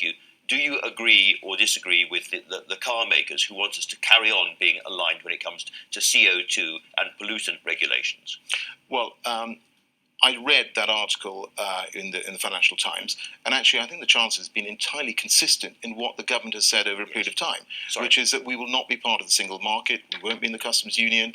you, do you agree or disagree with the car makers who want us to carry on being aligned when it comes to CO2 and pollutant regulations? Well, I read that article in the Financial Times, and actually I think the Chancellor has been entirely consistent in what the government has said over a period of time, which is that we will not be part of the single market, we won't be in the customs union,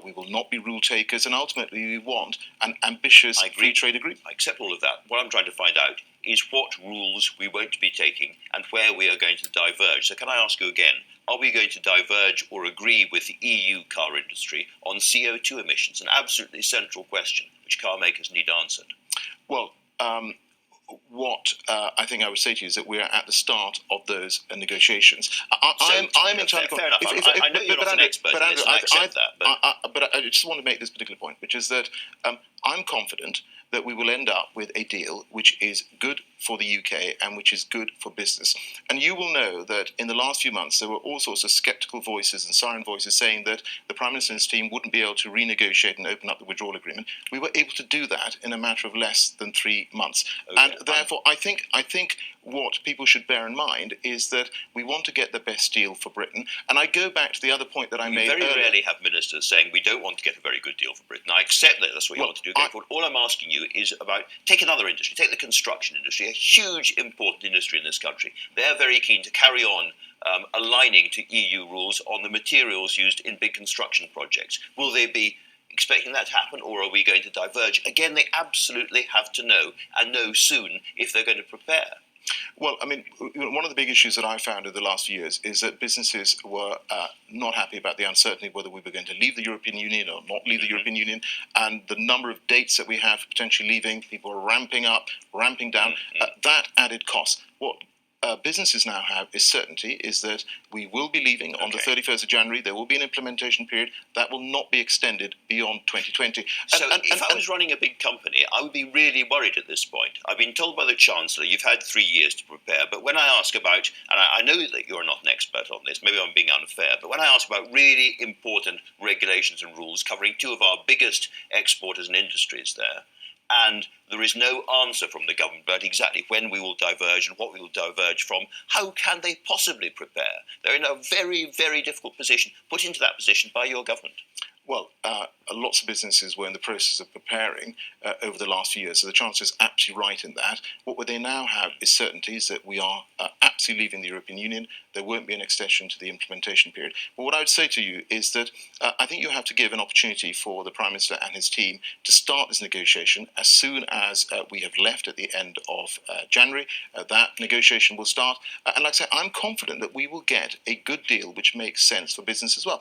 we will not be rule takers, and ultimately we want an ambitious free trade agreement. I accept all of that. What I'm trying to find out is what rules we won't be taking and where we are going to diverge. So can I ask you again, are we going to diverge or agree with the EU car industry on CO2 emissions? An absolutely central question which car makers need answered. Well, what I think I would say to you is that we are at the start of those negotiations. I'm entirely fair enough. I know you're not an expert in this, and I accept that. But I just want to make this particular point, which is that I'm confident that we will end up with a deal which is good for the UK and which is good for business. And you will know that in the last few months there were all sorts of sceptical voices and siren voices saying that the Prime Minister and his team wouldn't be able to renegotiate and open up the withdrawal agreement. We were able to do that in a matter of less than 3 months. Okay. And therefore I think what people should bear in mind is that we want to get the best deal for Britain. And I go back to the other point that I made earlier. We very rarely have ministers saying we don't want to get a very good deal for Britain. I accept that that's what you want to do going forward. All I'm asking you is about, take another industry, take the construction industry, a huge important industry in this country. They're very keen to carry on aligning to EU rules on the materials used in big construction projects. Will they be expecting that to happen, or are we going to diverge? Again, they absolutely have to know, and know soon, if they're going to prepare. Well, I mean, one of the big issues that I found in the last few years is that businesses were not happy about the uncertainty whether we were going to leave the European Union or not leave the European Union, and the number of dates that we have potentially leaving, people are ramping up, ramping down, that added cost. What businesses now have is certainty, is that we will be leaving on the 31st of January. There will be an implementation period that will not be extended beyond 2020. If I was running a big company, I would be really worried at this point. I've been told by the Chancellor, you've had 3 years to prepare, but when I ask about, and I know that you're not an expert on this, maybe I'm being unfair, but when I ask about really important regulations and rules covering two of our biggest exporters and industries there, and there is no answer from the government about exactly when we will diverge and what we will diverge from, how can they possibly prepare? They're in a very, very difficult position, put into that position by your government. Well, lots of businesses were in the process of preparing over the last few years, so the Chancellor is absolutely right in that. What they now have is certainties that we are absolutely leaving the European Union. There won't be an extension to the implementation period. But what I would say to you is that I think you have to give an opportunity for the Prime Minister and his team to start this negotiation as soon as we have left at the end of January. That negotiation will start. And like I say, I'm confident that we will get a good deal which makes sense for business as well.